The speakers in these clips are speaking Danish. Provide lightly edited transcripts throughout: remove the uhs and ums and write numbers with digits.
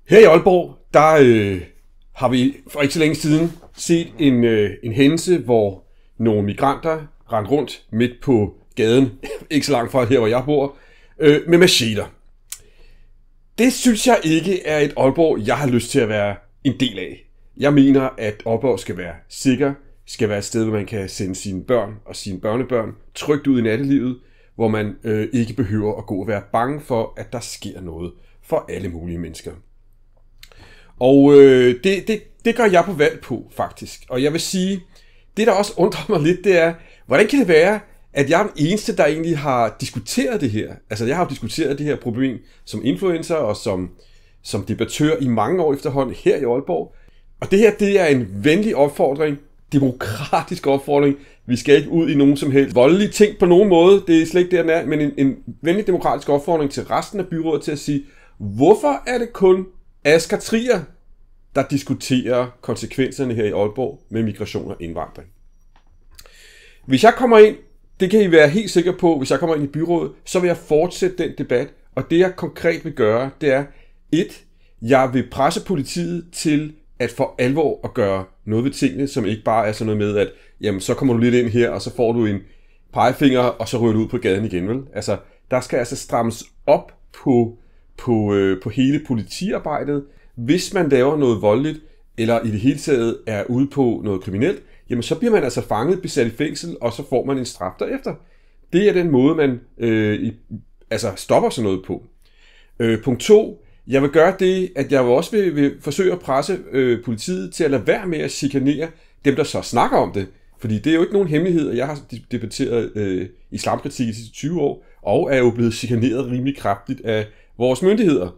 Her i Aalborg, der har vi for ikke så længe siden set en hændelse, hvor nogle migranter rendte rundt midt på gaden, ikke så langt fra her, hvor jeg bor, med macheter. Det synes jeg ikke er et Aalborg, jeg har lyst til at være en del af. Jeg mener, at Aalborg skal være sikker, skal være et sted, hvor man kan sende sine børn og sine børnebørn trygt ud i nattelivet, hvor man ikke behøver at gå og være bange for, at der sker noget for alle mulige mennesker. Og det gør jeg på valg på, faktisk. Og jeg vil sige, det der også undrer mig lidt, det er, hvordan kan det være, at jeg er den eneste, der egentlig har diskuteret det her? Altså, jeg har jo diskuteret det her problem som influencer og som debattør i mange år efterhånden her i Aalborg. Og det her, det er en venlig opfordring, demokratisk opfordring. Vi skal ikke ud i nogen som helst voldelige ting på nogen måde. Det er slet ikke det, den er. Men en venlig demokratisk opfordring til resten af byrådet til at sige, hvorfor er det kun Asger Trier, der diskuterer konsekvenserne her i Aalborg med migration og indvandring? Hvis jeg kommer ind, det kan I være helt sikre på, hvis jeg kommer ind i byrådet, så vil jeg fortsætte den debat. Og det jeg konkret vil gøre, det er 1. Jeg vil presse politiet til at for alvor at gøre noget ved tingene, som ikke bare er sådan noget med, at jamen, så kommer du lidt ind her, og så får du en pegefinger, og så ryger du ud på gaden igen, vel? Altså, der skal altså strammes op på hele politiarbejdet. Hvis man laver noget voldeligt, eller i det hele taget er ude på noget kriminelt, jamen så bliver man altså fanget, besat i fængsel, og så får man en straf derefter. Det er den måde, man stopper sådan noget på. Punkt 2. Jeg vil gøre det, at jeg også vil forsøge at presse politiet til at lade være med at chikanere dem, der så snakker om det. Fordi det er jo ikke nogen hemmelighed, at jeg har debatteret islamkritik i de sidste 20 år, og er jo blevet chikaneret rimelig kraftigt af vores myndigheder.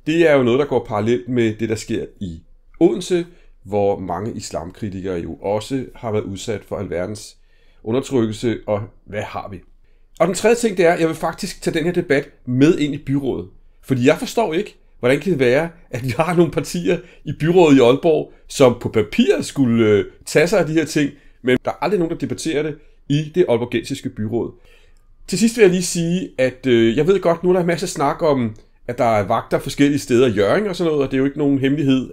Det er jo noget, der går parallelt med det, der sker i Odense, hvor mange islamkritikere jo også har været udsat for alverdens undertrykkelse, og hvad har vi? Og den tredje ting, det er, at jeg vil faktisk tage den her debat med ind i byrådet. Fordi jeg forstår ikke, hvordan kan det være, at vi har nogle partier i byrådet i Aalborg, som på papir skulle tage sig af de her ting, men der er aldrig nogen, der debatterer det i det aalborgensiske byråd. Til sidst vil jeg lige sige, at jeg ved godt, nu er der en masse snak om, at der er vagter forskellige steder i Hjørring og sådan noget, og det er jo ikke nogen hemmelighed,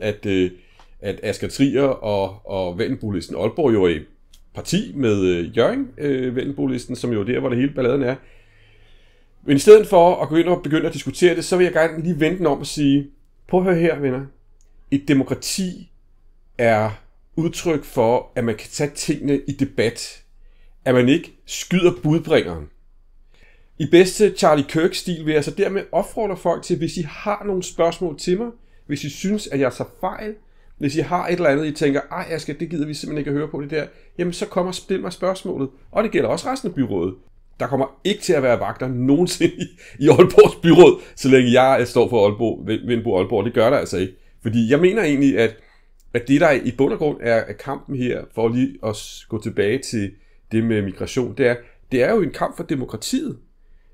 at Asger Trier og Vendelbolisten Aalborg jo er i parti med Hjørring Vendelbolisten, som jo er der, hvor det hele balladen er. Men i stedet for at begynde at diskutere det, så vil jeg gerne lige vende den om og sige, prøv at høre her, venner. Et demokrati er udtryk for, at man kan tage tingene i debat. At man ikke skyder budbringeren. I bedste Charlie Kirk-stil vil jeg så dermed opfordre folk til, hvis I har nogle spørgsmål til mig, hvis I synes, at jeg tager fejl, hvis I har et eller andet, I tænker, ej Asger, det gider vi simpelthen ikke at høre på det der, jamen så kommer og stil mig spørgsmålet. Og det gælder også resten af byrådet. Der kommer ikke til at være vagter nogensinde i Aalborgs byråd, så længe jeg står for Vendelbo Aalborg. Det gør der altså ikke. Fordi jeg mener egentlig, at det der i bund og grund er kampen her, for lige at gå tilbage til det med migration, det er jo en kamp for demokratiet.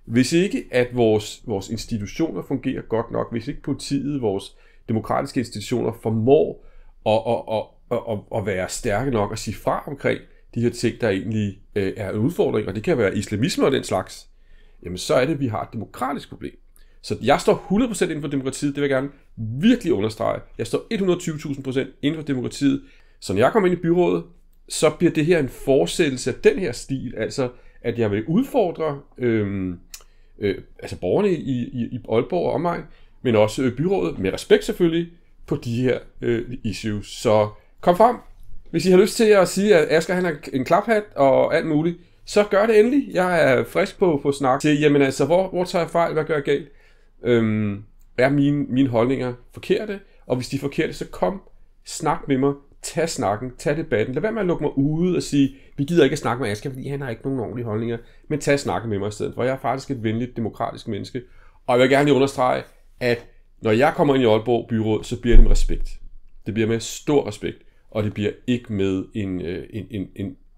Hvis ikke at vores institutioner fungerer godt nok, hvis ikke politiet, vores demokratiske institutioner formår at være stærke nok at sige fra omkring de her ting, der egentlig er en udfordring, og det kan være islamisme og den slags, jamen så er det, at vi har et demokratisk problem. Så jeg står 100% inden for demokratiet, det vil jeg gerne virkelig understrege. Jeg står 120.000% inden for demokratiet. Så når jeg kommer ind i byrådet, så bliver det her en fortsættelse af den her stil, altså at jeg vil udfordre borgerne i Aalborg og omegn, men også byrådet, med respekt selvfølgelig, på de her issues. Så kom frem. Hvis I har lyst til at sige, at Asger han har en klaphat og alt muligt, så gør det endelig. Jeg er frisk på snak til, jamen altså, hvor tager jeg fejl, hvad gør jeg galt? Er mine holdninger forkerte? Og hvis de er forkerte, så kom, snak med mig, tag snakken, tag debatten. Lad være med at lukke mig ude og sige, vi gider ikke at snakke med Asger, fordi han har ikke nogen ordentlige holdninger, men tag snakken med mig i stedet, for jeg er faktisk et venligt, demokratisk menneske. Og jeg vil gerne lige understrege, at når jeg kommer ind i Aalborg byråd, så bliver det med respekt. Det bliver med stor respekt. Og det bliver ikke med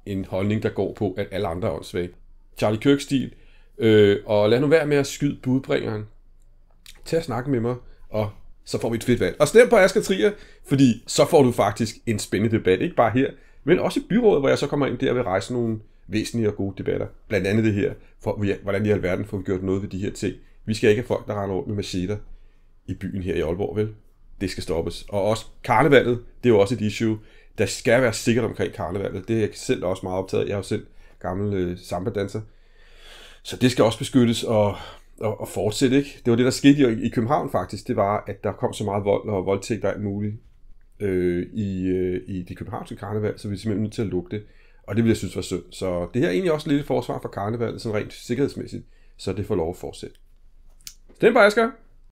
en holdning, der går på, at alle andre er åndssvage. Charlie Kirk-stil. Og lad nu være med at skyde budbringeren. Tag at snakke med mig, og så får vi et fedt valg. Og stem på Asger Trier, fordi så får du faktisk en spændende debat. Ikke bare her, men også i byrådet, hvor jeg så kommer ind der og vil rejse nogle væsentlige og gode debatter. Blandt andet det her, for hvordan i alverden får vi gjort noget ved de her ting. Vi skal ikke have folk, der render rundt med macheter i byen her i Aalborg, vel? det skal stoppes. Og også karnevalet, det er jo også et issue. Der skal være sikkert omkring karnevalet. Det er jeg selv også meget optaget af. Jeg er jo selv gammel samba-danser. Så det skal også beskyttes og fortsætte, ikke? Det var det, der skete i København faktisk. Det var, at der kom så meget vold og voldtægt og alt muligt i det københavnske karneval, så vi er simpelthen nødt til at lukke det. Og det vil jeg synes var synd. Så det her er egentlig også lidt et forsvar for karnevalet, sådan rent sikkerhedsmæssigt, så det får lov at fortsætte. Stand by, Asger!